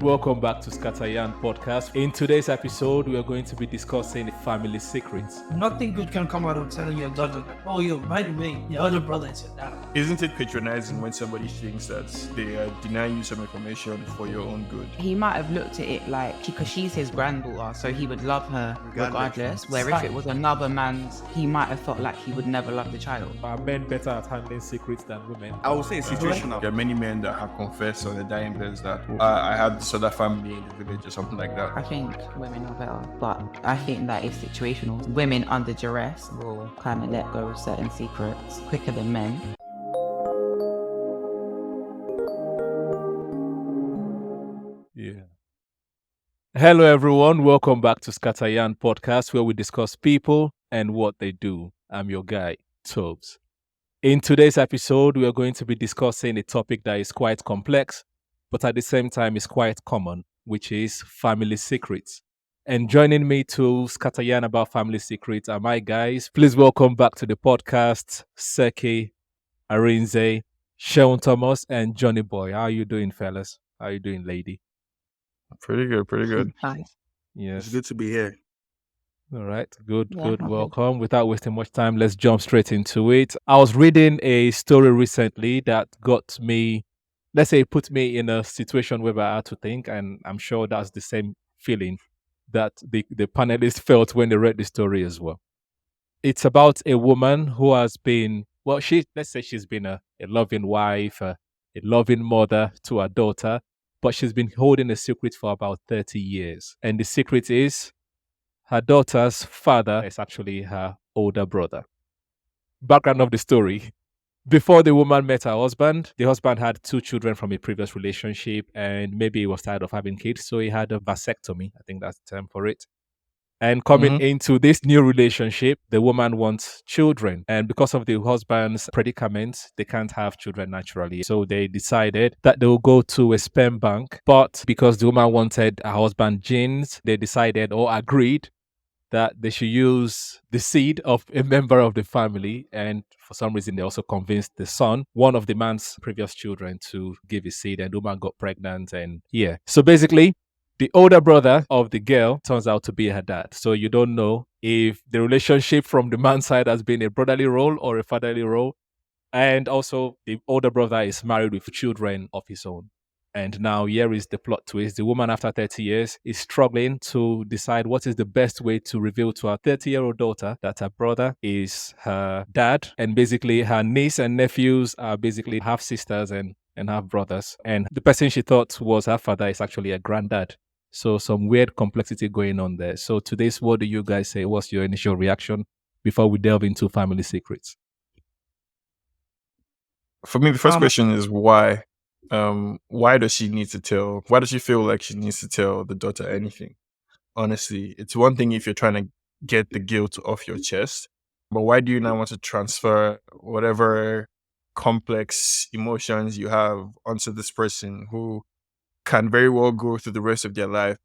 Welcome back to Scatteryan Podcast. In today's episode, we are going to be discussing family secrets. Nothing good can come out of telling your daughter, oh, yo, by the way, your other brother is your dad. Isn't it patronizing when somebody thinks that they are denying you some information for your own good? He might have looked at it like, because she's his granddaughter, so he would love her regardless. Where if it was another man's, he might have felt like he would never love the child. Are men better at handling secrets than women? I would say it's situational. There are many men that have confessed on the dying beds that I had this other family in the village or something like that. I think women are better, but I think that is situational. Women under duress will kind of let go of certain secrets quicker than men. Yeah. Hello, everyone. Welcome back to Scatteryan Podcast, where we discuss people and what they do. I'm your guy, Toves. In today's episode, we are going to be discussing a topic that is quite complex, but at the same time is quite common, which is family secrets. And joining me to Scatteryan about family secrets are my guys. Please welcome back to the podcast, Seke, Arinze, Seun Thomas, and Johnny Boy. How are you doing, fellas? How are you doing, lady? Pretty good. Nice. Yes. It's good to be here. All right. Good. Yeah, okay. Welcome. Without wasting much time, let's jump straight into it. I was reading a story recently that got me, let's say, put me in a situation where I had to think, and I'm sure that's the same feeling that the panelists felt when they read the story as well. It's about a woman who has been, well, let's say she's been a loving wife, a loving mother to her daughter, but she's been holding a secret for about 30 years. And the secret is her daughter's father is actually her older brother. Background of the story. Before the woman met her husband, the husband had 2 children from a previous relationship, and maybe he was tired of having kids, so he had a vasectomy. I think that's the term for it. And coming into this new relationship, the woman wants children. And because of the husband's predicament, they can't have children naturally. So they decided that they will go to a sperm bank. But because the woman wanted her husband's genes, they decided or agreed that they should use the seed of a member of the family. And for some reason, they also convinced the son, one of the man's previous children, to give his seed. And the woman got pregnant. And yeah. So basically, the older brother of the girl turns out to be her dad. So you don't know if the relationship from the man's side has been a brotherly role or a fatherly role. And also, the older brother is married with children of his own. And now here is the plot twist. The woman, after 30 years, is struggling to decide what is the best way to reveal to her 30-year-old daughter that her brother is her dad. And basically, her niece and nephews are basically half sisters and half brothers. And the person she thought was her father is actually a granddad. So some weird complexity going on there. So today's, what do you guys say? What's your initial reaction before we delve into family secrets? For me, the first question is why? Why does she need to tell? Why does she feel like she needs to tell the daughter anything? Honestly, it's one thing if you're trying to get the guilt off your chest, but why do you now want to transfer whatever complex emotions you have onto this person who can very well go through the rest of their life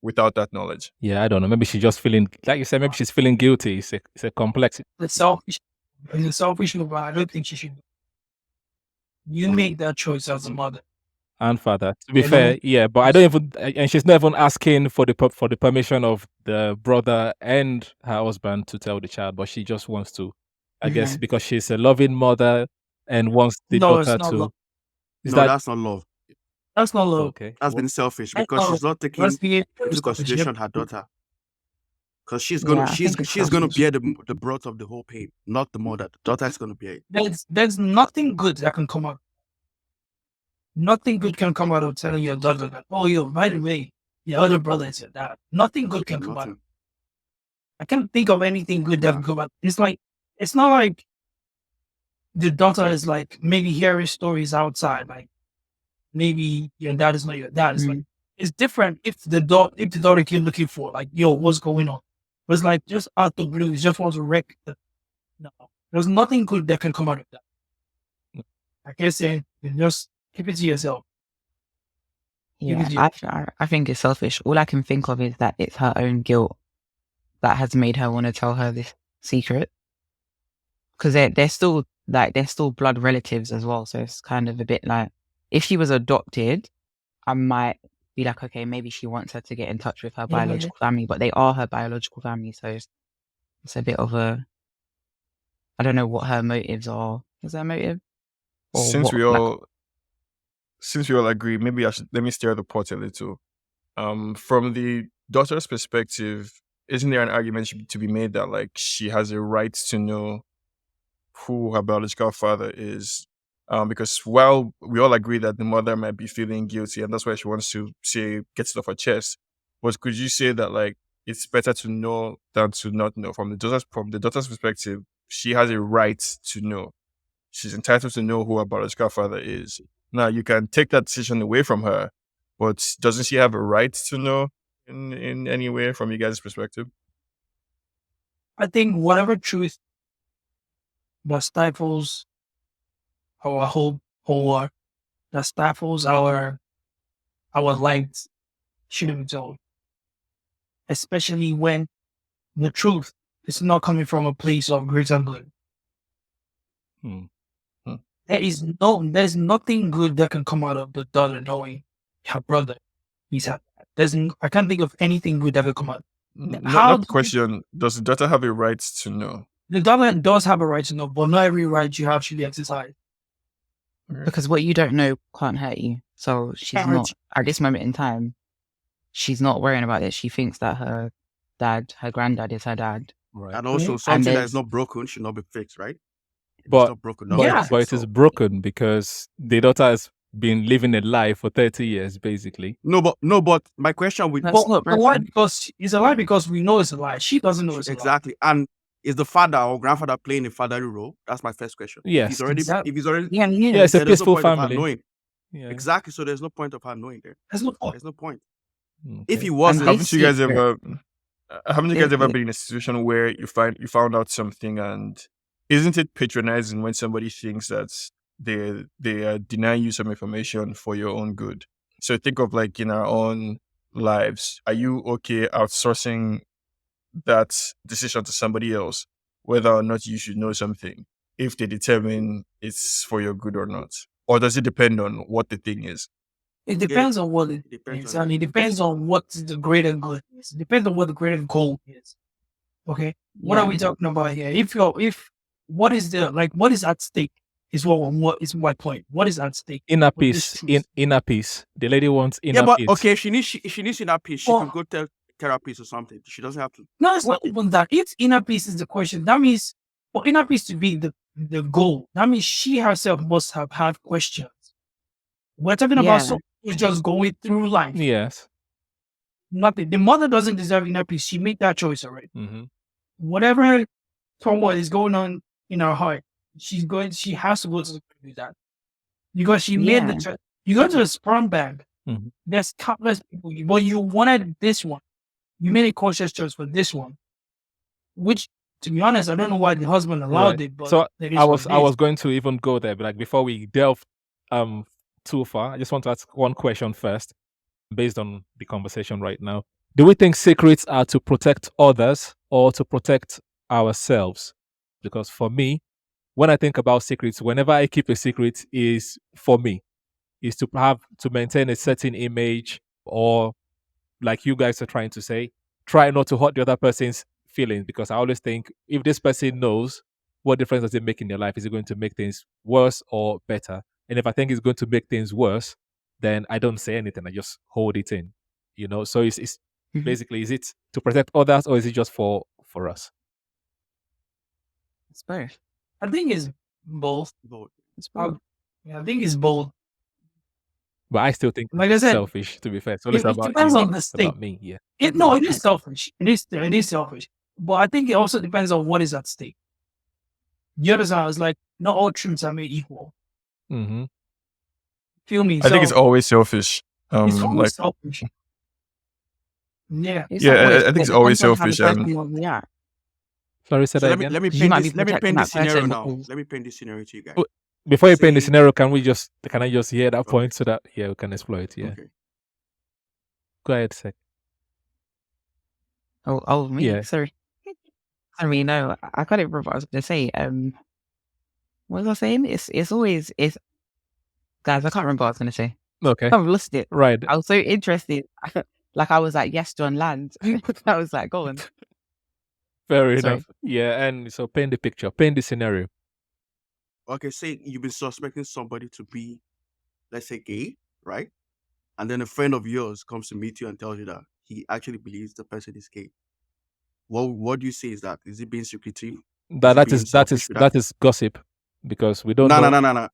without that knowledge? Yeah, I don't know. Maybe she's just feeling, like you said, maybe she's feeling guilty. It's a complexity. It's selfish. But I don't think she should. You make that choice as a mother. And father, to be fair, yeah, but I don't even, and she's not even asking for the permission of the brother and her husband to tell the child, but she just wants to, I guess, because she's a loving mother and wants the daughter to. No, that's not love. That's not love. Okay. That's been selfish because she's not taking into consideration her daughter. Because she's gonna bear the brunt of the whole pain, not the mother. The daughter is gonna bear it. There's nothing good that can come out. Nothing good can come out of telling your daughter that, oh, yo, by the way, your other brother is your dad. Nothing good can come out. I can't think of anything good that can come out. It's not like the daughter is like maybe hearing stories outside, like maybe your dad is not your dad. It's like, it's different if the daughter came looking for, like, yo, what's going on? But it's like just out the blue, you just want to wreck the, no. There's nothing good that can come out of that. I can't say, you just keep it to yourself. Yeah, I think it's selfish. All I can think of is that it's her own guilt that has made her want to tell her this secret. Because they're still blood relatives as well. So it's kind of a bit like, if she was adopted, I might be like, okay, maybe she wants her to get in touch with her biological family, but they are her biological family, so it's a bit of a, I don't know what her motives are. Is there a motive? Or Since what, we all agree, maybe let me stir the pot a little. From the daughter's perspective, isn't there an argument to be made that like she has a right to know who her biological father is? Because while we all agree that the mother might be feeling guilty and that's why she wants to get it off her chest, but could you say that like it's better to know than to not know? From the daughter's perspective, she has a right to know. She's entitled to know who her biological father is. Now you can take that decision away from her, but doesn't she have a right to know in any way from you guys' perspective? I think whatever truth that stifles our hope or that stifles our light shouldn't be told. Especially when the truth is not coming from a place of greater good. There's nothing good that can come out of the daughter knowing her brother. I can't think of anything good that will come out. Not the question. Does the daughter have a right to know? The daughter does have a right to know, but not every right you have should be exercised. Because what you don't know can't hurt you. So she's not, at this moment in time, she's not worrying about it. She thinks that her granddad is her dad. Right. And also something that is not broken should not be fixed, right? But, it's not broken. But it is broken because the daughter has been living a lie for 30 years, basically. No, but my question with why? Because it's a lie because we know it's a lie. She doesn't know it's a lie. Exactly. And is the father or grandfather playing a fatherly role? That's my first question. Yes. If he's already it's a peaceful family. Yeah. Exactly. So there's no point of her knowing there. There's no point. Okay. If he wasn't, haven't you guys ever been in a situation where you found out something, and isn't it patronizing when somebody thinks that they are denying you some information for your own good? So think of like in our own lives, are you okay outsourcing that decision to somebody else, whether or not you should know something, if they determine it's for your good or not? Or does it depend on what the thing is? It depends on what it is, and it depends on what the greater good is. It depends on what the greater goal is. Okay, what are we talking about here? What is at stake is what is my point. What is at stake? Inner peace. Inner peace. The lady wants inner peace. Okay, if she needs inner peace, she can go tell therapist or something. She doesn't have to. No, it's not even that. If inner peace is the question, that means for inner peace to be the goal, that means she herself must have had questions. We're talking about someone who's just going through life. Yes. Nothing. The mother doesn't deserve inner peace. She made that choice already. Mm-hmm. Whatever turmoil is going on in her heart, she has to go to do that. Because she made the choice. You go to the sperm bank, there's countless people, but you wanted this one. You made a conscious choice for this one. Which, to be honest, I don't know why the husband allowed it. But so I was going to even go there, but like before we delve too far, I just want to ask one question first, based on the conversation right now. Do we think secrets are to protect others or to protect ourselves? Because for me, when I think about secrets, whenever I keep a secret, is for me, is to maintain a certain image, or like you guys are trying to say, try not to hurt the other person's feelings. Because I always think, if this person knows, what difference does it make in their life? Is it going to make things worse or better? And if I think it's going to make things worse, then I don't say anything. I just hold it in, So it's basically, is it to protect others or is it just for us? It's both. I think it's both. It's both. I think it's both. But I still think like I said, selfish, to be fair. So it depends on the state. About me, yeah. It is selfish. It is selfish. But I think it also depends on what is at stake. The other side is like, not all truths are made equal. Mm-hmm. Feel me? I think it's always selfish. It's always selfish. Yeah. I think it's always selfish. Sorry, say that again. Let me paint this scenario now. Let me paint this scenario to you guys. Before you paint the scenario, can I just hear that point so that we can explore it? Yeah. Okay. Go ahead, Seke. Oh, me? Yeah. Sorry. I mean, no, I can't remember what I was going to say. What was I saying? It's always, guys, I can't remember what I was going to say. Okay. I've lost it. Right. I was so interested. Like I was like, yes, John Land. I was like, go on. Fair Sorry. enough. Yeah, and so paint the picture, paint the scenario. Okay, say you've been suspecting somebody to be, let's say, gay, right? And then a friend of yours comes to meet you and tells you that he actually believes the person is gay. What do you say is that? Is it being secretive? That is gossip, because we don't know. No.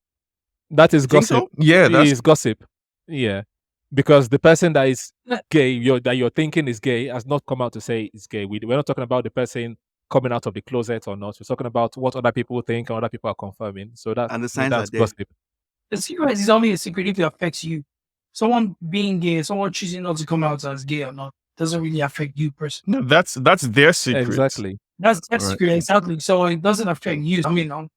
That is You think gossip. so? Yeah, It is gossip. Yeah, because the person that is gay, that you're thinking is gay, has not come out to say it's gay. We're not talking about the person coming out of the closet or not. We're talking about what other people think and other people are confirming. So And the signs are that's there. gossip. The secret is only a secret if it affects you. Someone being gay, someone choosing not to come out as gay or not, doesn't really affect you personally. No, that's their secret. Exactly. That's Right. secret, exactly. So it doesn't affect you. I mean,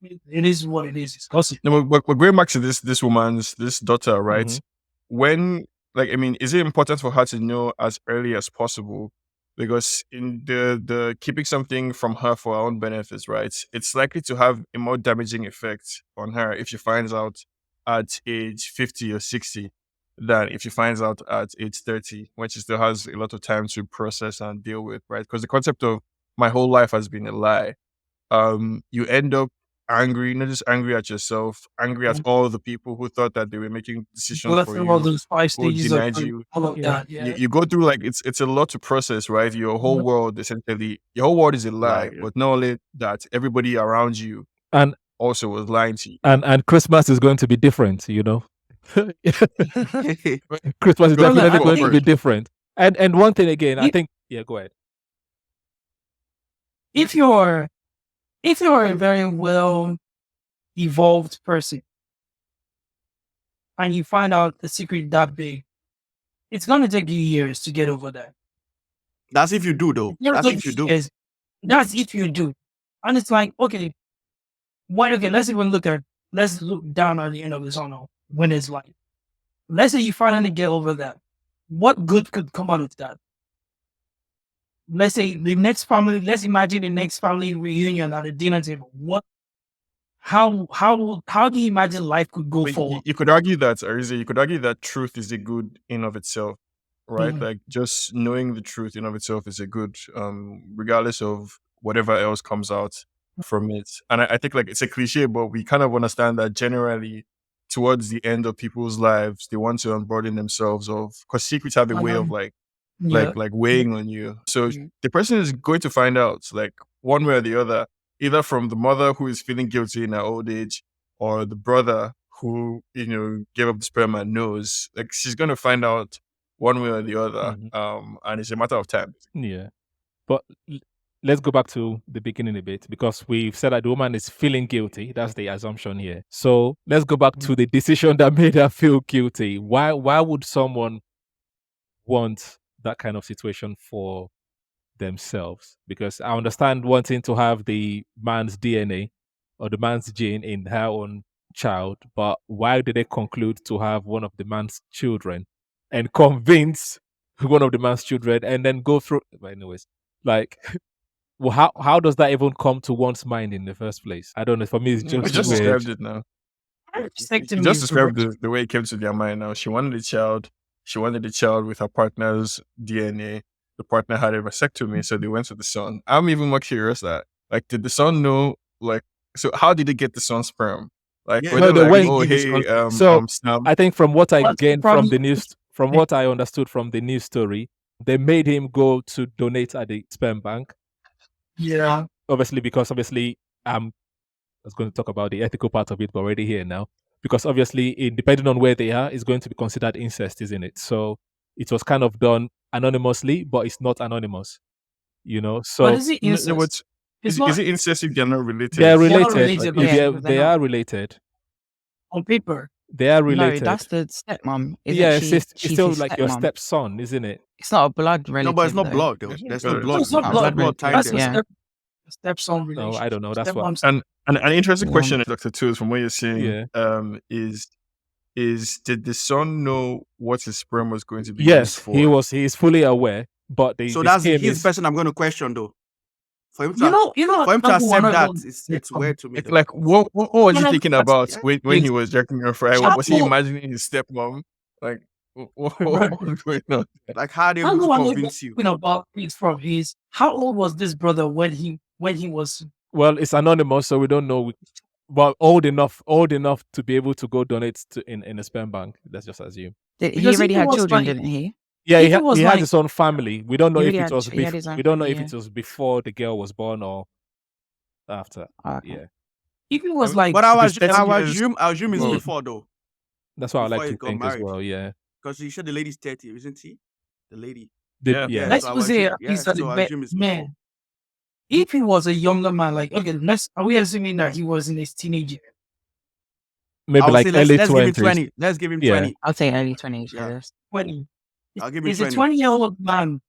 it is what it is. It's gossip. No, but we're going back to this woman's daughter, right? Mhm. When, like, I mean, is it important for her to know as early as possible? Because in the keeping something from her for her own benefits, right? It's likely to have a more damaging effect on her if she finds out at age 50 or 60 than if she finds out at age 30, when she still has a lot of time to process and deal with, right? Because the concept of my whole life has been a lie, you end up angry, not just angry at yourself, angry at all the people who thought that they were making decisions Go for through all you, those 5 who stages of denied you. all of that. Yeah. You go through, like, it's a lot to process, right? Your whole Mhm. world, essentially, your whole world is a lie, Lie, yeah. but not only that, everybody around you And also was lying to you. and Christmas is going to be different, you know. Christmas is Well, definitely I going to think- be different. And one thing again, I If- think. Yeah, go ahead. If you're a very well evolved person and you find out the secret that big, it's gonna take you years to get over that. That's if you do, though. That's if you do. That's if you do. And it's like, okay, let's look down at the end of the tunnel when it's like, let's say you finally get over that. What good could come out of that? Let's say let's imagine the next family reunion at the dinner table. How do you imagine life could go But forward? you could argue that, Arinze, you could argue that truth is a good in of itself, right? Mhm. Like, just knowing the truth in of itself is a good, regardless of whatever else comes out from it. And I think, like, it's a cliche, but we kind of understand that generally towards the end of people's lives, they want to unburden themselves because secrets have a way of like weighing on you. So the person is going to find out, like, one way or the other, either from the mother who is feeling guilty in her old age, or the brother who, gave up the sperm and knows. Like, she's going to find out one way or the other. And it's a matter of time. Yeah, but let's go back to the beginning a bit, because we've said that the woman is feeling guilty. That's the assumption here. So let's go back to the decision that made her feel guilty. Why would someone want that kind of situation for themselves? Because I understand wanting to have the man's DNA or the man's gene in her own child, but why did they conclude to have one of the man's children and convince one of the man's children and then go through? But anyways, like, well, how does that even come to one's mind in the first place? I don't know. For me, it's We just just weird. described it now. You just described the way it came to their mind now. She wanted a child. She wanted a child with her partner's DNA. The partner had a vasectomy, so they went to the son. I'm even more curious that, like, did the son know, like, so how did he get the son's sperm? Like, Yeah. were No, they they like, went- oh, hey, So, snub? I think from what I What's the gained from problem? the news, from what I understood from the news story, they made him go to donate at the sperm bank. Yeah. Obviously, because I was going to talk about the ethical part of it, but already here now. Because obviously, depending on where they are, it's going to be considered incest, isn't it? So it was kind of done anonymously, but it's not anonymous, So But is it No, incest? is it incest if they're not related? they're They're not related. related, yeah, They they're are not. related. On paper. They are No, related. that's the stepmom. Yeah, Isn't it's she's still his like your stepmom. stepson, isn't it? It's not a blood relative. No, but it's not though. blood, though. There's no No, blood. it's not There's blood. no blood tied That's there. Yeah. a stepson relation. No, I don't know. That's what. Stepmom's- And an interesting Yeah. question, Dr. Toves, from what you're saying, Yeah. is did the son know what his sperm was going to be used Yes, for? he's fully aware, but So the that's scheme he's is the person I'm going to question, though. For him to, You know, for him to that's accept one that, of the- it's weird to me. It's like, what was he Yeah, thinking that's- about yeah. when he was jerking her fry? How Was he old- imagining his stepmom? Like, what Right. was going on? Like, how are they How able to long convince you? about it from his? How old was this brother when he was? Well, it's anonymous, so we don't know. But old enough to be able to go donate to in a sperm bank. Let's just assume. He Because already if it had was children, like- didn't he? Yeah, If it was he like- has his own family. We don't know He if already it had- was he had his own we don't know family, if it was before the girl was born or after. Oh, okay. Yeah, If it was like, But I Because 10 years- assume it's well, before though, that's what I Before like he to got think as married. well. Yeah, because you said the lady's 30, isn't he? The lady. Yeah. yeah. let's so I say assume- he's yeah, a so I assume it's before. man. If he was a younger man, like okay, are we assuming that he was in his teenage year? Maybe I would like say early let's give him 20s. 20. Let's give him Yeah. 20. I'll say early 20s. Yeah. Yes. 20. I'll give him Is a 20. 20-year-old man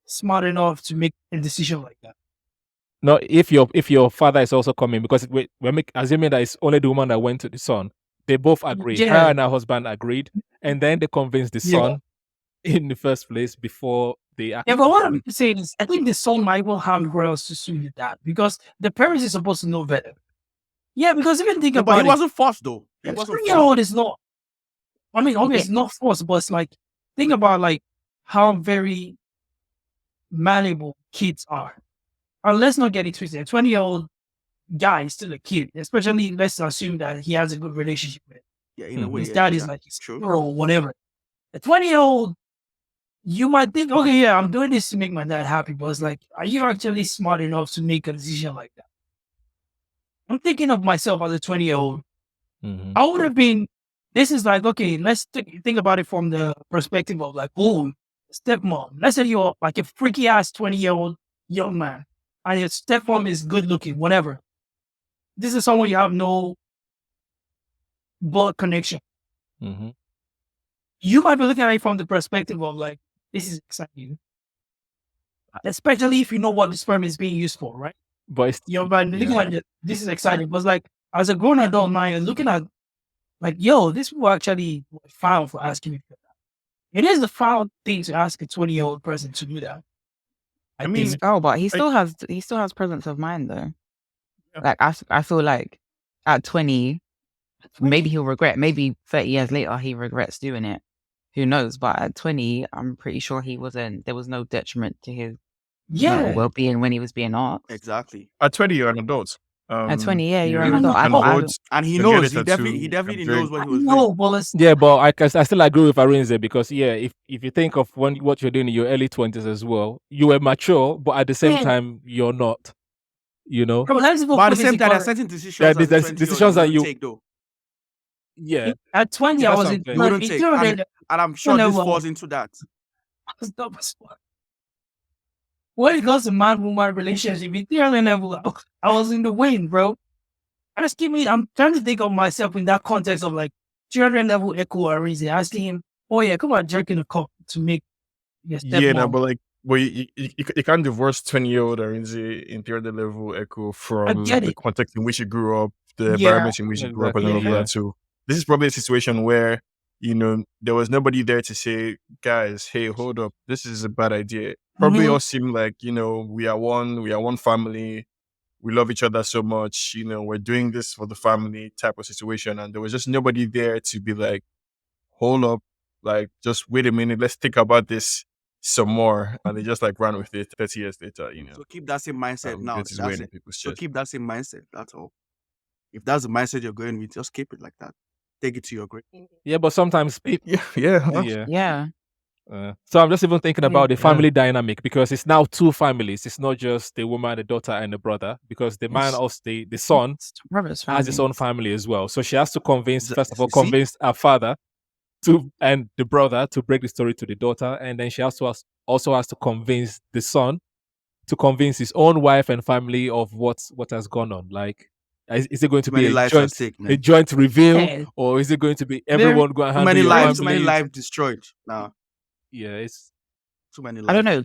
smart enough to make a decision like that? No, if your father is also coming, because we're assuming that it's only the woman that went to the son. They both agreed. Her Yeah. and her husband agreed, and then they convinced the Yeah. son in the first place before they Yeah, actually. but what I'm saying is, I think the son might well have grounds to sue with that because the parents is supposed to know better. Yeah, because if you think No, about but it, he wasn't forced though. He a wasn't 3-year-old is not. I mean, obviously, it's not forced, but it's like think about like how very malleable kids are. And let's not get it twisted. A 20-year-old guy is still a kid, especially let's assume that he has a good relationship with Yeah, in a way. his yeah, dad is yeah. like his True. hero or whatever. A 20-year-old, you might think, okay, yeah, I'm doing this to make my dad happy, but it's like, are you actually smart enough to make a decision like that? I'm thinking of myself as a 20-year-old. Mhm. I would have been. This is like, okay, let's think about it from the perspective of like, oh, stepmom. Let's say you're like a freaky ass 20-year-old young man, and your stepmom is good looking, whatever. This is someone you have no blood connection. Mhm. You might be looking at it from the perspective of like, this is exciting, especially if you know what the sperm is being used for, right? But it's, You're looking at it, this is exciting, but like as a grown adult now, you're looking at like, yo, this people actually foul for asking me for that. It is the foul thing to ask a 20-year-old person to do that. I mean, Oh, but he still has presence of mind though. Yeah. Like I feel like at 20, maybe he'll regret. Maybe 30 years later he regrets doing it. Who knows? But at 20, I'm pretty sure there was no detriment to his mental well-being when he was being asked. Exactly. at 20, you're an adult. At 20, yeah, you're an adult. can I- vote, And he can knows. get a He tattoo, definitely can knows drink. what he was doing. No, well, it's, yeah, but I still agree with Arinze because if you think of what you're doing in your early 20s as well, you were mature, but at the same Yeah. time you're not. You know, but let's But at the same time, there are certain decisions Yeah, as a there's 20-year-old decisions that wouldn't you- take though. yeah. at 20, I That's was what in I'm saying. You wouldn't take. And, I and I'm sure know this what- falls into that. was dumb as fuck. When it comes to man-woman relationship, in theory level, I was in the wind, bro. I'm trying to think of myself in that context of like children level echo Arinze, asking him, oh yeah, come on, jerking a cock to make your stepmom. Yeah, no, but like, you can't divorce 20-year-old Arinze in period level echo from get the it. context in which you grew up, the Yeah. environment in which you grew up, and all of Exactly, yeah. that. So this is probably a situation where there was nobody there to say, guys, hey, hold up, this is a bad idea. Probably Mhm. all seem like we are one family. We love each other so much. We're doing this for the family type of situation, and there was just nobody there to be like, hold up, like just wait a minute, let's think about this some more. And they just like ran with it 30 years later. So keep that same mindset now. Gets his That's way in it. people's So chest. keep that same mindset. That's all. If that's the mindset you're going with, just keep it like that. Take it to your grave. Yeah, but sometimes people. Yeah. Yeah. Yeah. So I'm just even thinking about the Yeah. family dynamic because it's now two families. It's not just the woman, the daughter, and the brother. Because the man, Yes. also the son, It's brother's has his family. own family as well. So she has to convince, Z- first of all, see? convince her father and the brother to break the story to the daughter, and then she also has to convince the son to convince his own wife and family of what has gone on. Like, is it going to Too many be lives at stake, a man. joint reveal, Yeah. or is it going to be everyone going to Too handle many your lives. Too many families? lives destroyed. Nah, Yeah, it's too many lives. I don't know.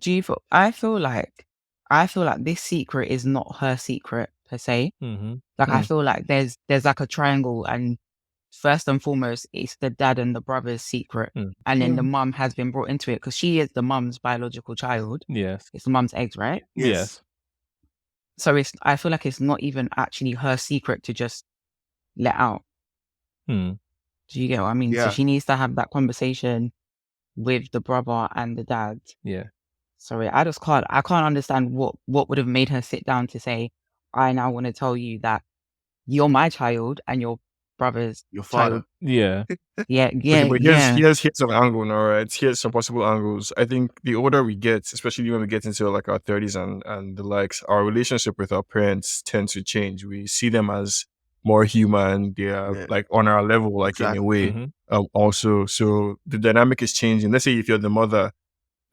I feel like this secret is not her secret per se. mhm. Like I feel like there's like a triangle, and first and foremost, it's the dad and the brother's secret, Mm. and then the mum has been brought into it because she is the mum's biological child. Yes. It's the mum's eggs, right? Yes. So I feel like it's not even actually her secret to just let out. Hmm. Do you get what I mean? So Yeah. she needs to have that conversation with the brother and the dad. Yeah. Sorry, I can't understand what would have made her sit down to say, I now want to tell you that you're my child and your brother's Your father. child. Yeah. Yeah, Okay, but yeah. here's an angle, all right. Here's some possible angles. I think the older we get, especially when we get into like our 30s and the likes, our relationship with our parents tends to change. We see them as more human. They are Yeah. like on our level, like in a Exactly. way. Mhm. Also, so the dynamic is changing. Let's say if you're the mother,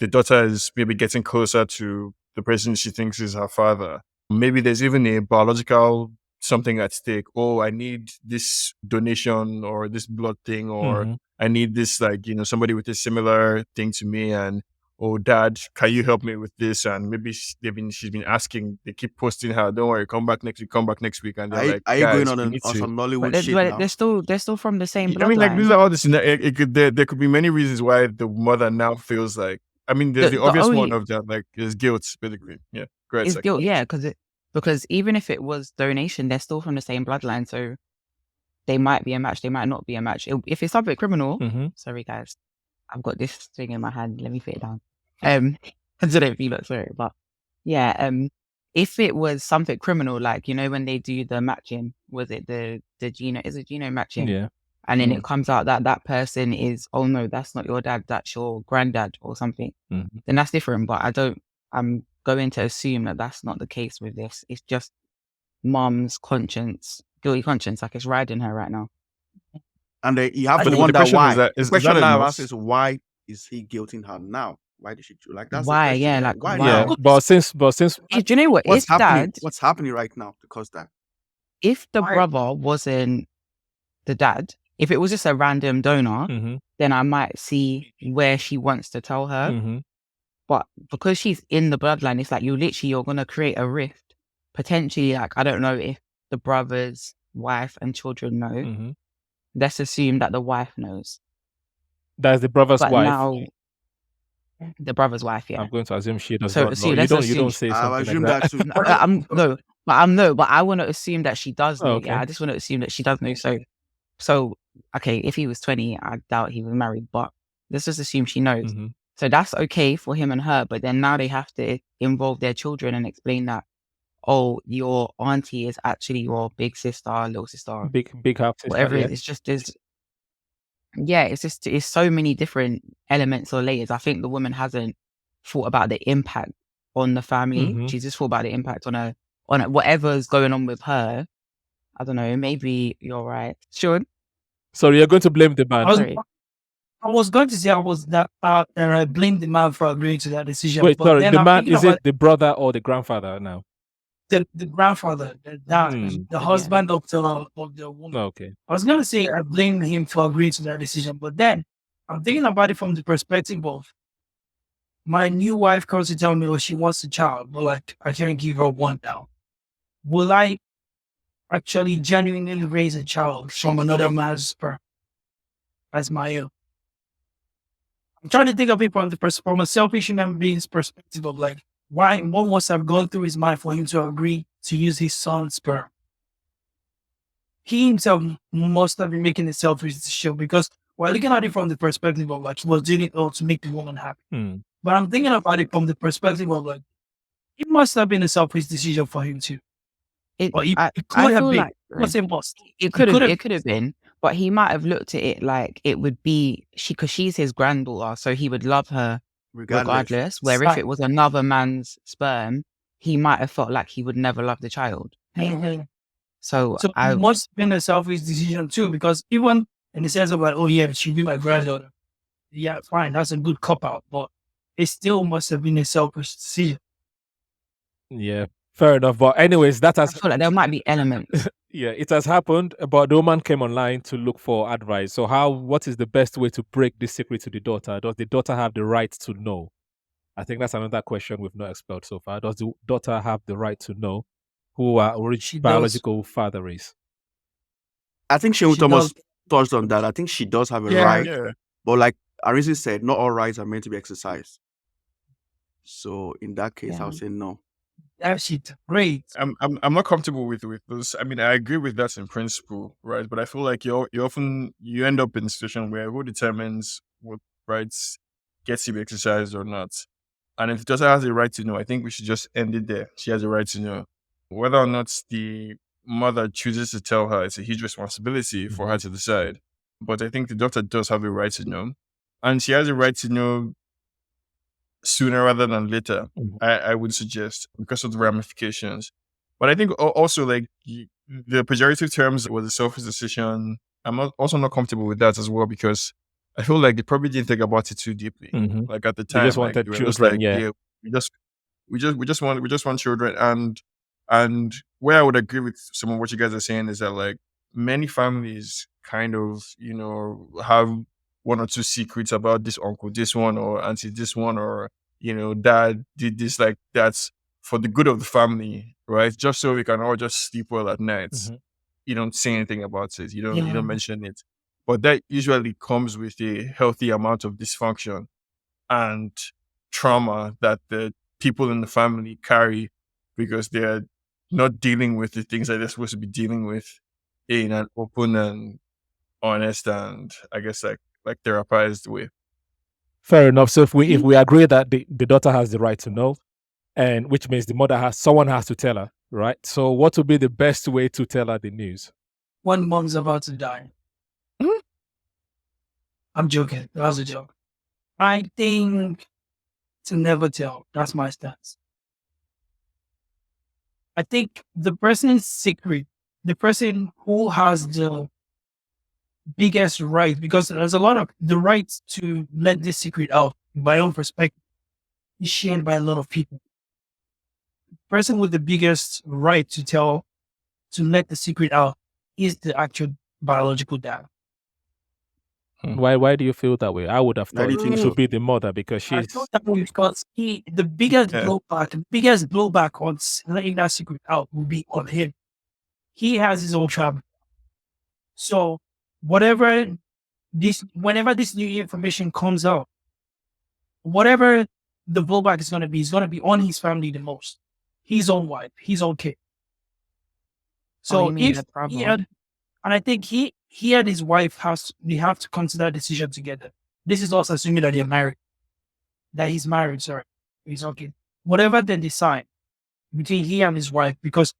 the daughter is maybe getting closer to the person she thinks is her father. Maybe there's even a biological something at stake. Oh, I need this donation or this blood thing, or Mhm. I need this, like, somebody with a similar thing to me. And, oh, dad, can you help me with this? And maybe she's been asking, they keep posting her, don't worry, come back next week. And they're like, Are you going guys, we on need to. some But Nollywood shit now? they're still from the same I mean, like, these bloodline. are all this. There could be many reasons why the mother now feels like. I mean, there's the obvious one of that, like, is guilt, basically. Yeah, go ahead, It's Seke. guilt, yeah, because even if it was donation, they're still from the same bloodline, so they might be a match, they might not be a match. If it's something criminal, Mhm. sorry guys, I've got this thing in my hand. Let me put it down. I don't know if you look sorry, but yeah, if it was something criminal, like when they do the matching, was it the genome matching? Yeah. And then it comes out that that person is, oh no, that's not your dad, that's your granddad or something. Mhm. Then that's different. But I'm going to assume that that's not the case with this. It's just mum's guilty conscience, like it's riding her right now. And then you have But to the wonder question why. is that The is that question a now must? is why is he guilting her now? Why did she do like that's Why? the question? Yeah, like why Yeah. now? But since Do you know what? What's If happening? dad, What's happening right now to cause that? if the brother wasn't the dad, if it was just a random donor, Mhm. then I might see where she wants to tell her. Mhm. But because she's in the bloodline, it's like you're gonna create a rift. Potentially, like I don't know if the brother's wife and children know. Mhm. Let's assume that the wife knows. That's the brother's But wife. now the brother's wife, yeah. I'm going to assume she does So not know. let's You assume don't say I something like assume that. that too. but I want to assume that she does know. Oh, okay. Yeah, I just want to assume that she does know. So okay, if he was 20, I doubt he was married, but let's just assume she knows. Mhm. So that's okay for him and her, but then now they have to involve their children and explain that, oh, your auntie is actually your big sister, little sister, Big half sister. whatever it Yeah. is. It's just it's so many different elements or layers. I think the woman hasn't thought about the impact on the family. Mhm. She's just thought about the impact on whatever's going on with her. I don't know. Maybe you're right. Sure. So you're going to blame the man. Sorry. I was going to say I was that part, and I blamed the man for agreeing to that decision. Wait, but sorry. then The I'm man, thinking is about it the brother or the grandfather now? the grandfather, the dad, the husband of the woman. Okay. I was going to say I blame him for agreeing to that decision, but then I'm thinking about it from the perspective of my new wife comes to tell me, oh, she wants a child, but like I can't give her one now. Will I actually genuinely raise a child from another man's sperm as my own? I'm trying to think of it from a selfish human being's perspective of like, what must have gone through his mind for him to agree to use his son's sperm? He himself must have been making a selfish decision because we're looking at it from the perspective of like he was doing it all to make the woman happy. But I'm thinking about it from the perspective of like, it must have been a selfish decision for him too. It could have been. It could have been, but he might have looked at it like it would be because she's his granddaughter, so he would love her regardless. Where if it was another man's sperm, he might have felt like he would never love the child. So it must have been a selfish decision too, because even in the sense of like, oh yeah, she'd be my granddaughter. Yeah, fine, that's a good cop out, but it still must have been a selfish decision. Yeah, fair enough. But anyways, that has. I feel like there might be elements. Yeah, it has happened. But the woman came online to look for advice. So what is the best way to break this secret to the daughter? Does the daughter have the right to know? I think that's another question we've not explored so far. Does the daughter have the right to know who our biological father is? I think Seun Thomas touched on that. I think she does have a right. Yeah. But like Arinze said, not all rights are meant to be exercised. So in that case, I'll say no. That shit great. I'm not comfortable with those. I mean, I agree with that in principle, right? But I feel like you end up in a situation where who determines what rights gets to be exercised or not. And if the daughter has a right to know, I think we should just end it there. She has a right to know. Whether or not the mother chooses to tell her, it's a huge responsibility for her to decide. But I think the daughter does have a right to know. And she has a right to know sooner rather than later, I would suggest, because of the ramifications. But I think also, like, the pejorative terms was a selfish decision. Also not comfortable with that as well, because I feel like they probably didn't think about it too deeply. Like at the They time, just like wanted they were just children, like, yeah. we just want children. And where I would agree with some of what you guys are saying is that, like, many families kind of, have one or two secrets about this uncle, this one, or auntie, this one, or dad did this, like, that's for the good of the family, right? Just so we can all just sleep well at night. You don't say anything about it. You don't mention it. But that usually comes with a healthy amount of dysfunction and trauma that the people in the family carry, because they're not dealing with the things that they're supposed to be dealing with in an open and honest and, I guess, like therapized way. Fair enough. So if we agree that the daughter has the right to know, and which means the mother someone has to tell her, right? So what would be the best way to tell her the news? One mom's about to die. I'm joking. That was a joke. I think to never tell. That's my stance. I think the person's secret, the person who has the biggest right, because there's a lot of the right to let this secret out, in my own perspective, is shared by a lot of people. The person with the biggest right to let the secret out is the actual biological dad. Why do you feel that way? I would have thought it should be the mother, because I she's thought that way because the biggest blowback on letting that secret out will be on him. He has his own family. So whenever this new information comes out, whatever the blowback is going to be, it's going to be on his family the most. His own wife, his own kid. So if he had, and I think he and his wife they have to consider a decision together. This is also assuming that they're married. That he's married, sorry. He's okay. Whatever they decide between he and his wife, because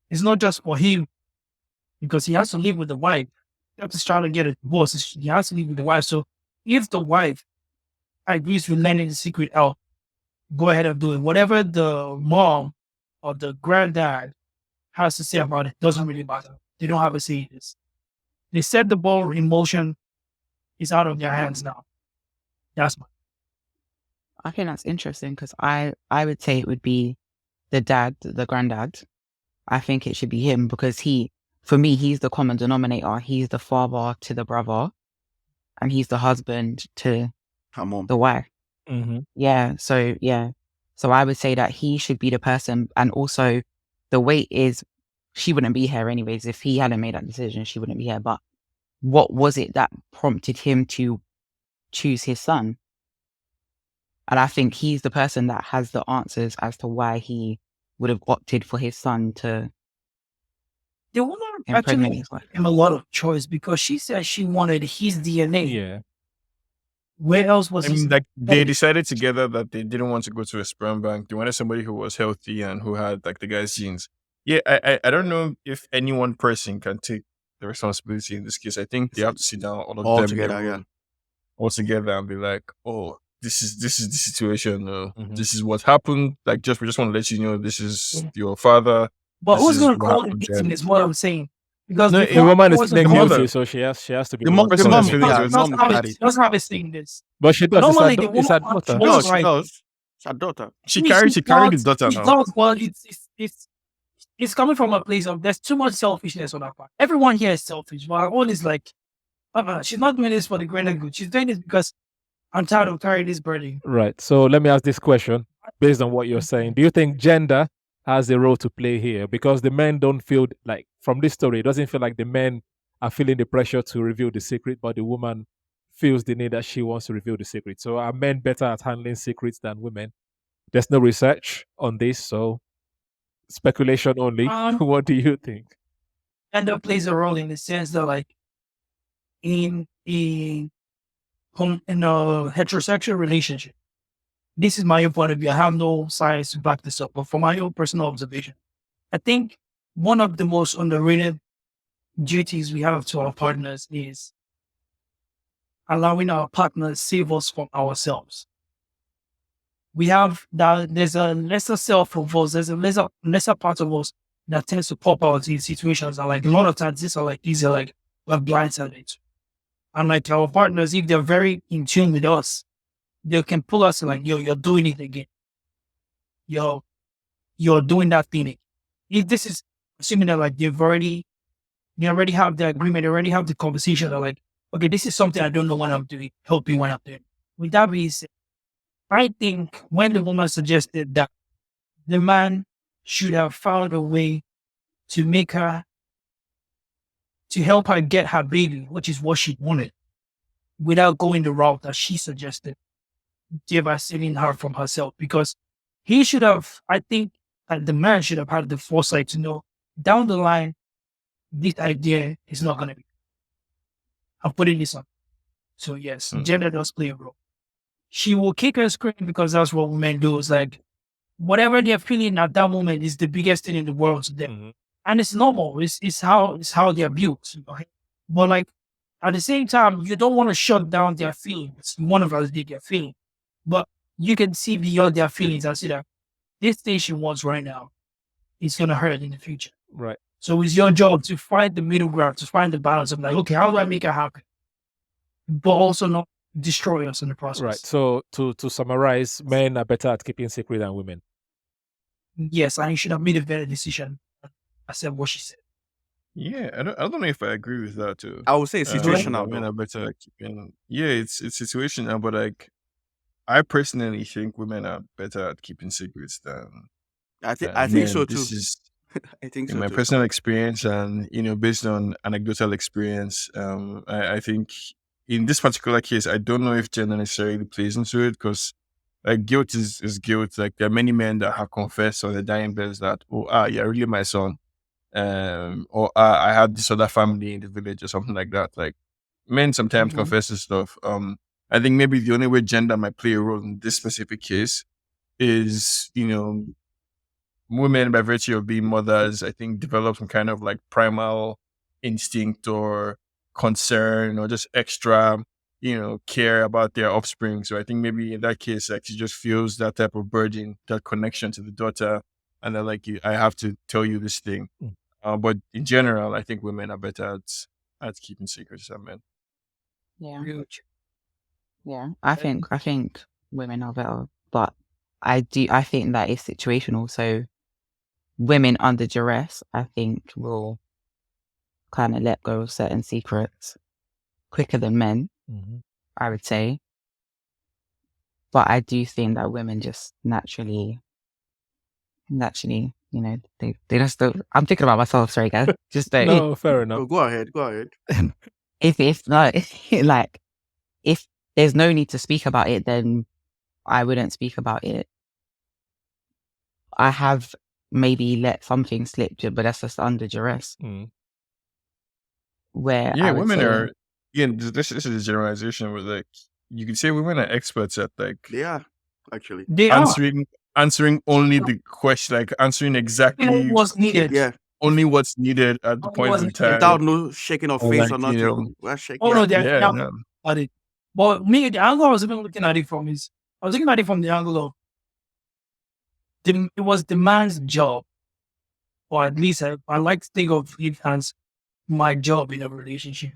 it's not just for him, because he has to live with the wife. Not just trying to get a divorce. He has to live with the wife. So if the wife agrees with letting the secret out, go ahead and do it. Whatever the mom or the granddad has to say about it doesn't really matter. They don't have a say in this. They set the ball in motion. It's out of their hands now. That's my. I think that's interesting, because I would say it would be the dad, the granddad. I think it should be him, because for me, he's the common denominator. He's the father to the brother, and he's the husband to the wife. Yeah. So I would say that he should be the person. And also, the weight is, she wouldn't be here anyways. If he hadn't made that decision, she wouldn't be here. But what was it that prompted him to choose his son? And I think he's the person that has the answers as to why he would have opted for his son to The woman impregnate actually his wife. gave him a lot of choice, because she said she wanted his DNA. Yeah. Where else was I mean, his? like, they decided together that they didn't want to go to a sperm bank. They wanted somebody who was healthy and who had, like, the guy's genes. Yeah, I don't know if any one person can take the responsibility in this case. I think they have to sit down, all of All them together, yeah. all together, and be like, oh, this is the situation. This is what happened. Like, we just want to let you know, this is your father. But This who's is going to what call the happened victim then. is what I'm saying. Because No, The before, woman it is wasn't feeling the called- mother. guilty, so she has to be The the mom- one the to mom say feeling it. guilty. Yeah, mom carried. Let's have a saying this. But she does. Normally, It's the her woman daughter. has No, choice, she right? does. It's her daughter. She carried the daughter now. Well, it's coming from a place of there's too much selfishness on our part. Everyone here is selfish, but our own is like, she's not doing this for the greater good. She's doing this because I'm tired of carrying this burden. Right. So let me ask this question based on what you're saying. Do you think gender has a role to play here? Because the men don't feel like, from this story, it doesn't feel like the men are feeling the pressure to reveal the secret, but the woman feels the need that she wants to reveal the secret. So are men better at handling secrets than women? There's no research on this, so speculation only. What do you think? Gender plays a role in the sense that, like, in a heterosexual relationship, this is my own point of view. I have no science to back this up, but from my own personal observation, I think one of the most underrated duties we have to our partners is allowing our partners save us from ourselves. We have that there's a lesser self of us, there's a lesser part of us that tends to pop out in situations, and like a lot of times these are like we're blindsided. And like our partners, if they're very in tune with us, they can pull us like, yo, you're doing it again. Yo, you're doing that thing again. If this is assuming that like they already have the agreement, they already have the conversation, they're like, okay, this is something I don't know what I'm doing, help me when I'm doing. With that being said, I think when the woman suggested that the man should have found a way to help her get her baby, which is what she wanted, without going the route that she suggested, devastating her from herself. Because he should have, I think, the man should have had the foresight to know down the line, this idea is not going to be. I'm putting this on. So yes, gender does play a role. She will kick her scream because that's what women do. It's like, whatever they're feeling at that moment is the biggest thing in the world to them. Mm-hmm. And it's normal. It's how they're built. You know? But like at the same time, you don't want to shut down their feelings. You want to validate their feelings. But you can see beyond their feelings and see that this thing she wants right now is gonna hurt in the future. Right. So it's your job to find the middle ground, to find the balance of like, okay, how do I make it happen? But also not destroy us in the process. Right. So to summarize, men are better at keeping secret than women. Yes, and you should have made a better decision. I said what she said. Yeah, I don't know if I agree with that too. I would say it's situational. Men are better at keeping. Yeah, it's situational, but like, I personally think women are better at keeping secrets than. I think men. so too. This is I think in so my too. personal experience, and based on anecdotal experience. I think in this particular case, I don't know if gender necessarily plays into it, because like guilt is guilt. Like there are many men that have confessed on the dying beds that, you're really my son, or I had this other family in the village or something like that. Like men sometimes confess this stuff. I think maybe the only way gender might play a role in this specific case is, women, by virtue of being mothers, I think develop some kind of like primal instinct or concern or just extra, care about their offspring. So I think maybe in that case, like she just feels that type of burden, that connection to the daughter, and they're like, I have to tell you this thing. But in general, I think women are better at keeping secrets than men. Yeah. Huge. Yeah. I think women are better, but I think that is situational. So women under duress, I think, will kind of let go of certain secrets quicker than men, I would say. But I do think that women just naturally, they just don't. I'm thinking about myself, sorry guys. Just don't. No, fair enough. Oh, go ahead. If like, if there's no need to speak about it, then I wouldn't speak about it. I have maybe let something slip, but that's just under duress. Where women are. Again, this is a generalization, but like you could say women are experts at like actually answering only the question, like answering exactly what's needed. Yeah. Only what's needed at the point in time. Without no shaking of face or nothing. No. But me, the angle I was even looking at it from is, I was looking at it from the angle of, it was the man's job, or at least I like to think of it as my job in a relationship.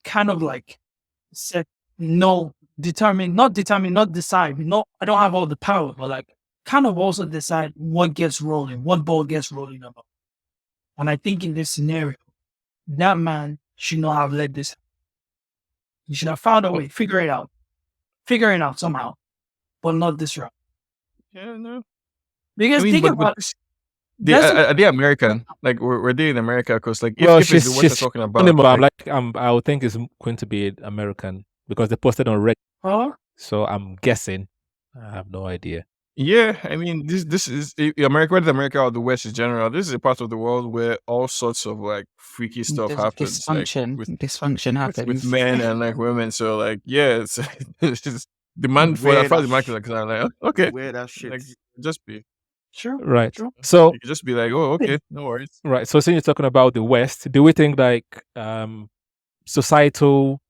Kind of like set, not decide. I don't have all the power, but like kind of also decide what gets rolling, what ball gets rolling about. And I think in this scenario, that man should not have let this. He should have found a way, figure it out somehow, but not this route. Yeah, no. Because think about are they American? Like, were they in America? Because like, if it's what they're talking about, I would think it's going to be American because they posted on Reddit. So I'm guessing. I have no idea. Yeah, I mean, this is America, whether America or the West in general. This is a part of the world where all sorts of like freaky stuff There's happens, like dysfunction with happens. men and like women. So like, yeah, it's, it's just demand for Where as far as that the market is like, okay, where that shit. like just be, True. Right. True. So you could just be like, oh, okay, no worries. right. So since you're talking about the West, do we think like societal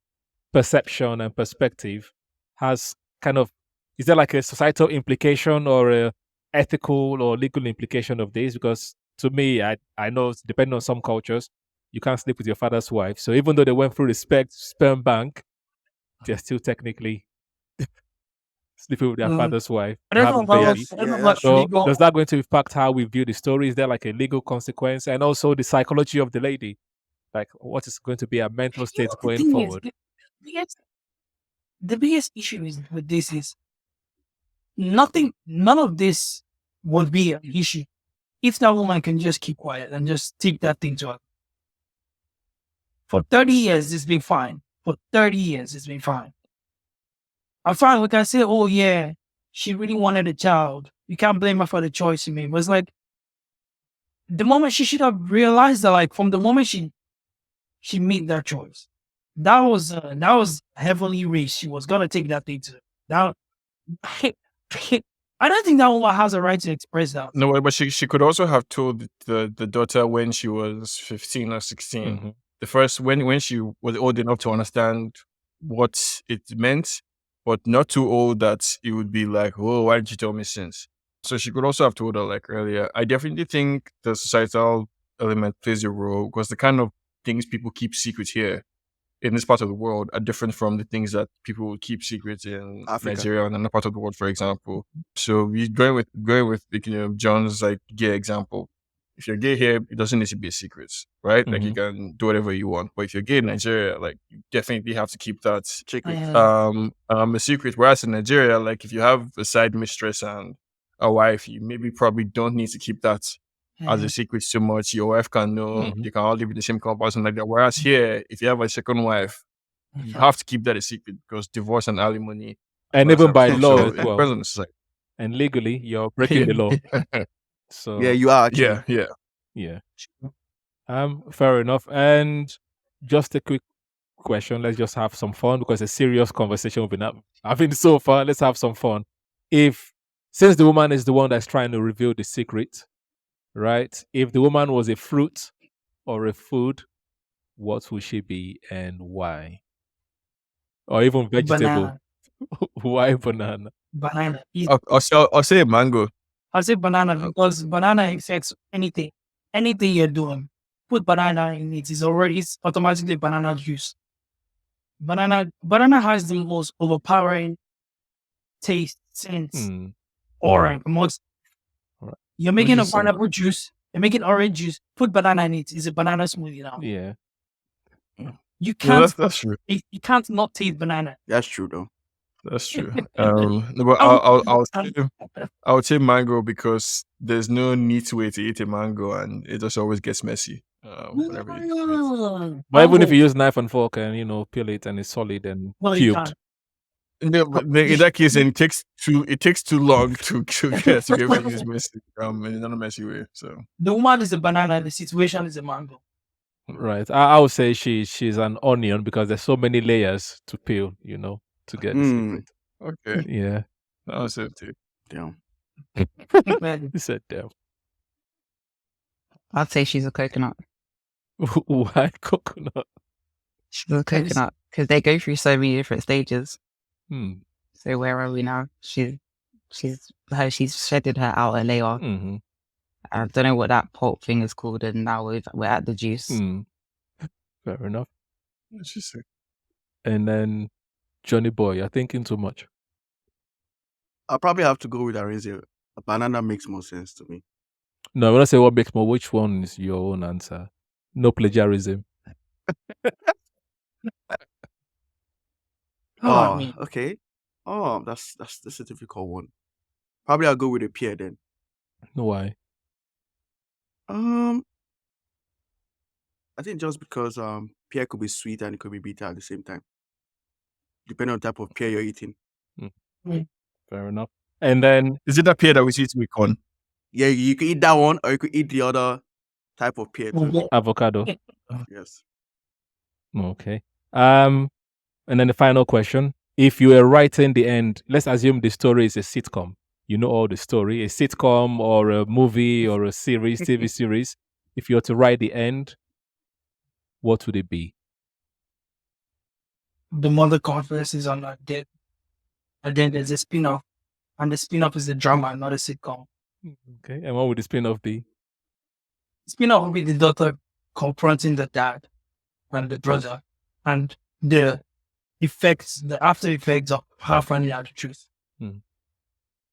perception and perspective has kind of, is there like a societal implication or a ethical or legal implication of this? Because to me, I know depending on some cultures, you can't sleep with your father's wife. So even though they went through the sperm bank, they're still technically sleeping with their father's wife I to don't have know a about baby. I don't know Yeah, about that's So legal. does that going to impact how we view the story? Is there like a legal consequence and also the psychology of the lady? Like what is going to be a mental state The going thing is, forward? the biggest issue is with this is none of this would be an issue if that woman can just keep quiet and just take that thing to her. For 30 years, it's been fine. For 30 years, it's been fine. I'm fine. We can say, oh, yeah, she really wanted a child. You can't blame her for the choice she made. But it's like, the moment she should have realized that, like, from the moment she made that choice, that was heavily raised. She was going to take that thing to that. I don't think that woman has a right to express that. No, but she could also have told the daughter when she was 15 or 16. Mhm. The first when she was old enough to understand what it meant, but not too old that it would be like, oh, why didn't you tell me since? So she could also have told her like earlier. I definitely think the societal element plays a role because the kind of things people keep secret here in this part of the world are different from the things that people would keep secret in Africa. Nigeria and another part of the world, for example. So we going with John's like gay example. If you're gay here, it doesn't need to be a secret, right? Like you can do whatever you want. But if you're gay in Nigeria, like you definitely have to keep that Secret. a secret. Whereas in Nigeria, like if you have a side mistress and a wife, you maybe probably don't need to keep that as a secret so much. Your wife can know. You can all live in the same compound and like that. Whereas here, if you have a second wife, you have to keep that a secret because divorce and alimony And all that even type of by stuff. law So as it depends well. on the society. And legally, you're breaking the law. So Yeah, you are actually. yeah. fair enough. And just a quick question. Let's just have some fun because a serious conversation we've been having so far. Let's have some fun. Since the woman is the one that's trying to reveal the secret, right? If the woman was a fruit or a food, what would she be and why? Or even vegetable? Banana. Why banana? Banana. I'll say a mango. I'll say banana because banana affects anything. Anything you're doing. Put banana in it. It's automatically banana juice. Banana has the most overpowering taste, sense, aura amongst. Right. You're making a pineapple juice. You're making orange juice. Put banana in it. It's a banana smoothie now. Yeah. You No, can't. that's true. You can't not taste banana. That's true though. That's true. No, but I would say mango because there's no neat way to eat a mango and it just always gets messy. Whenever you do it. But even if you use knife and fork and peel it and it's solid and you cubed. can't. No, but in that case, then it takes too long to get to be able to use messy in a messy way. So The woman is a banana. The situation is a mango. Right. I would say she's an onion because there's so many layers to peel, to get the secret. okay, Yeah. that was it too. Damn. He said damn. I'd say she's a coconut. Why coconut? She's a coconut because they go through so many different stages. So where are we now? She's shedded her outer layer. I don't know what that pulp thing is called, and now we're at the juice. Fair enough. Interesting. And then Johnny Boy, you're thinking too much. I'll probably have to go with Arinze. A banana makes more sense to me. No, when I say what makes more, which one is your own answer? No plagiarism. Okay. Oh, that's a difficult one. Probably I'll go with a pear then. No, why? I think just because pear could be sweet and it could be bitter at the same time, depending on the type of pear you're eating. Fair enough. And then Is it that pear that we see to be corn? Yeah, you could eat that one, or you could eat the other type of pear too. avocado. Yes. Okay. And then the final question: if you were writing the end, let's assume the story is a sitcom. You know all the story, a sitcom or a movie or a series, TV series. If you were to write the end, what would it be? The mother confesses on her death. And then there's a spin-off. And the spin-off is a drama, not a sitcom. Okay. And what would the spin-off be? Spin-off will be the daughter confronting the dad and the brother and the effects, the after effects of her finding out the truth.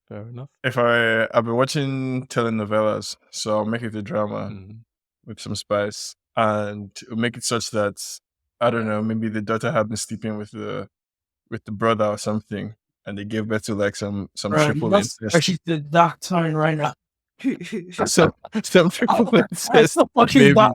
Fair enough. I've been watching telenovelas, so I'll make it a drama with some spice, and make it such that, I don't know, maybe the daughter had been sleeping with the brother or something, and they gave birth to like some triple That's incest. actually the dark turn right now. some triple That's incest. so fucking Maybe. bad.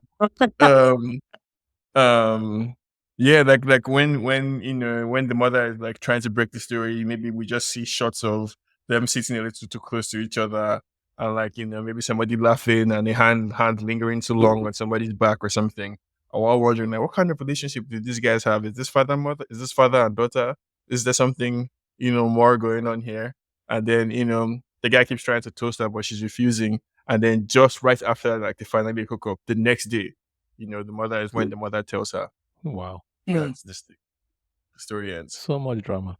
Yeah, like when you know, when the mother is like trying to break the story, maybe we just see shots of them sitting a little too close to each other, and like, you know, maybe somebody laughing and a hand lingering too long on somebody's back or something. Or while wondering, like, what kind of relationship do these guys have? Is this father and mother? Is this father and daughter? Is there something, you know, more going on here? And then, you know, the guy keeps trying to toast her, but she's refusing. And then just right after, like, they finally hook up, the next day, you know, the mother is when the mother tells her. Wow. That's this thing. The story ends. So much drama.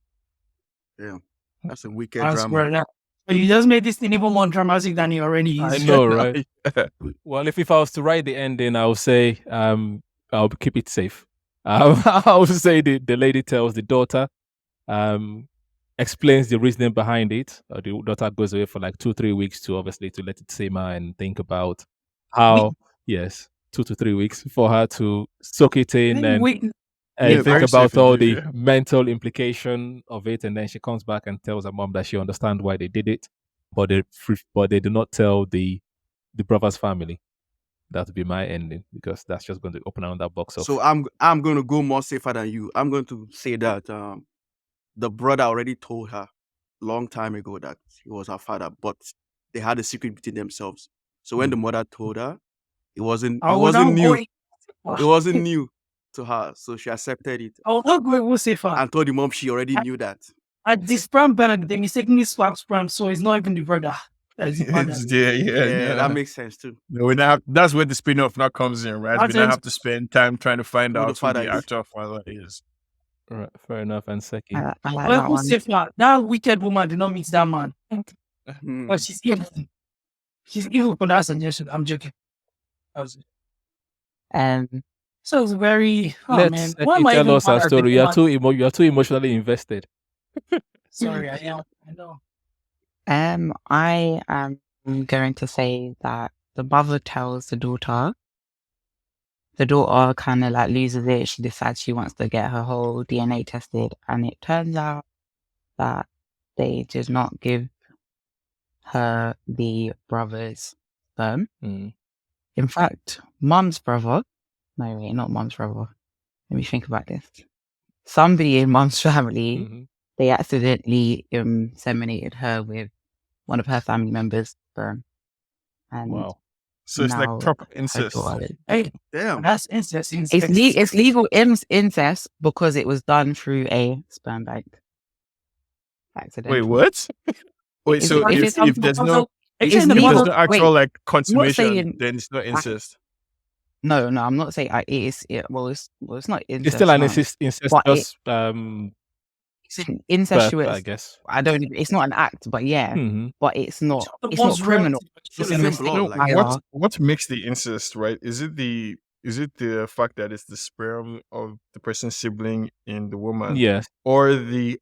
Yeah. That's a wicked I drama. swear now. But you just made this thing even more dramatic than it already I is. know, right? Well, if I was to write the ending, I would say I'll keep it safe. I would say the lady tells the daughter, explains the reasoning behind it. The daughter goes away for like 2-3 weeks to obviously to let it simmer and think about how 2 to 3 weeks for her to soak it in and Yeah, think very about safe all indeed, the yeah. mental implication of it, and then she comes back and tells her mom that she understands why they did it, but they do not tell the brother's family. That would be my ending, because that's just going to open another box of. So I'm going to go more safer than you. I'm going to say that the brother already told her long time ago that he was her father, but they had a secret between themselves. So when the mother told her, it wasn't new. It wasn't new to her, so she accepted it I will not go even safer. and told the mom she already knew that. At the sperm bank, they mistakenly swap sperm, so it's not even the brother. That is the father. Yeah, that makes sense too. No, that's where the spin-off now comes in, right? We now have to spend time trying to find Who the out who father the is. actual father is. Right, fair enough. And Seke. I like Well, that who's one. safer? That wicked woman did not meet that man. Hmm. But she's evil. She's evil for that suggestion. I'm joking. That was it. So it's very. Oh Let's man, Seke why am I tell even us our mad at story. the You are woman? you are too emotionally invested. Sorry, I am. I know. I am going to say that the mother tells the daughter kind of like loses it. She decides she wants to get her whole DNA tested, and it turns out that they did not give her the brother's sperm. In fact, mum's brother, no wait, not mum's brother. Let me think about this. Somebody in mum's family, they accidentally inseminated her with one of her family members' sperm. And Wow. So it's like now proper her incest. daughter- Hey, Damn. that's incest. It's legal incest because it was done through a sperm bank. Accidental. Wait, what? Wait, so if there's no actual like consummation, then it's not incest. No, I'm not saying it's not incest. It's still an no. incestuous But it's incestuous. birth, I guess. I don't. It's not an act, but yeah, but it's not. It's not most criminal. It's It's the a same blood, mistake. like- What makes the incest, right? Is it the fact that it's the sperm of the person's sibling in the woman? Yes. Or the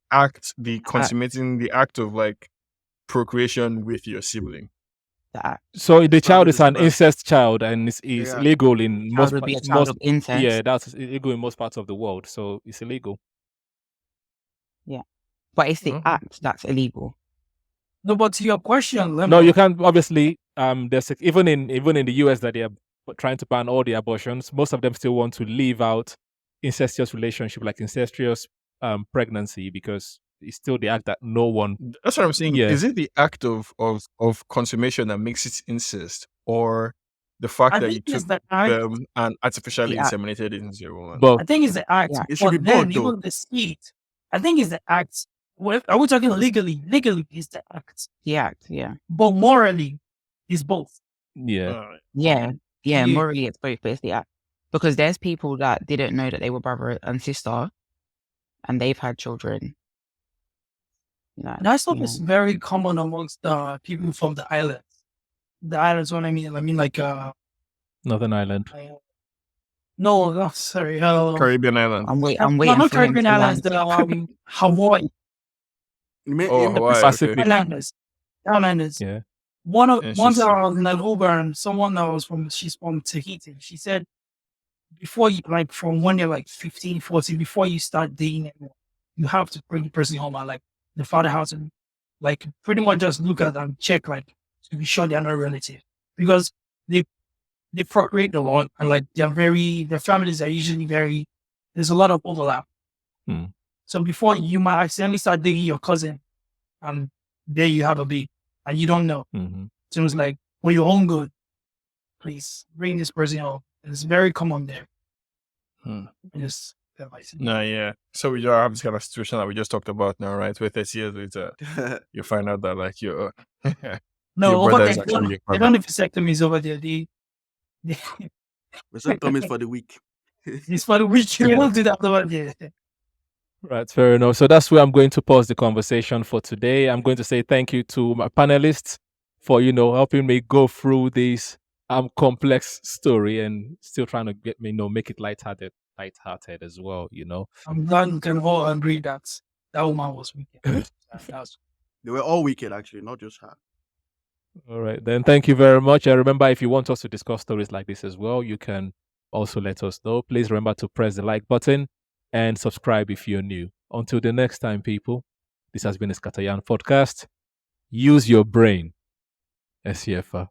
consummating the act of like procreation with your sibling? So the It's child probably is the an sperm. incest child, and is Yeah. illegal in most would be a child most of incest. yeah, that's illegal in most parts of the world. So it's illegal. Yeah, but it's the act that's illegal. No, but to your question, No, you can't. Obviously, there's even in the US that they are trying to ban all the abortions. Most of them still want to leave out incestuous relationship, like incestuous pregnancy, because it's still the act that no one. That's what I'm saying. Yeah. Is it the act of consummation that makes it incest, or the fact I that you think it's took the act. them and artificially The act. inseminated into a woman? But I think it's the act. Yeah. It should be But then both, though. even the seat. I think it's the act. Are we talking legally? Legally, it's the act. The act. Yeah. But morally, it's both. yeah, Alright. Yeah. Yeah. Yeah. Morally, it's both, but it's the act. Because there's people that didn't know that they were brother and sister, and they've had children. Like, That stuff you is know. very common amongst people from the islands. The islands, what I mean like Northern Ireland. no, sorry, Caribbean island. I'm no, waiting not for him Caribbean to islands, land. the Hawaii Oh, Hawaii. Pacific. Okay. Islanders. Yeah. One And time she's- I was in an Uber and someone that was she's from Tahiti. She said before you like from when you're like 15, 14, before you start dating, you have to bring the person home and like the father has to like pretty much just look at them, check like to be sure they're not relative because they procreate a lot and like their families are usually there's a lot of overlap. Hmm. So before you might accidentally start dating your cousin and there you have a baby and you don't know. Mm-hmm. So it's like, when you're home good, please bring this person home. It's very common there. Just advice. Nah, yeah. So we have this kind of situation that we just talked about now, right? Where 30 years later, you find out that like your No, your over brother there, is actually your they brother. don't have vasectomies over there. Vasectomies for the week. It's for the week. They don't do that over there. Right, fair enough. So that's where I'm going to pause the conversation for today. I'm going to say thank you to my panelists for, helping me go through this complex story and still trying to get me, make it lighthearted as well, I'm glad we can all agree that woman was wicked. They were all wicked, actually, not just her. All right, then thank you very much. And remember, if you want us to discuss stories like this as well, you can also let us know. Please remember to press the like button and subscribe if you're new. Until the next time, people, this has been a Scatteryan podcast. Use your brain. SCFR.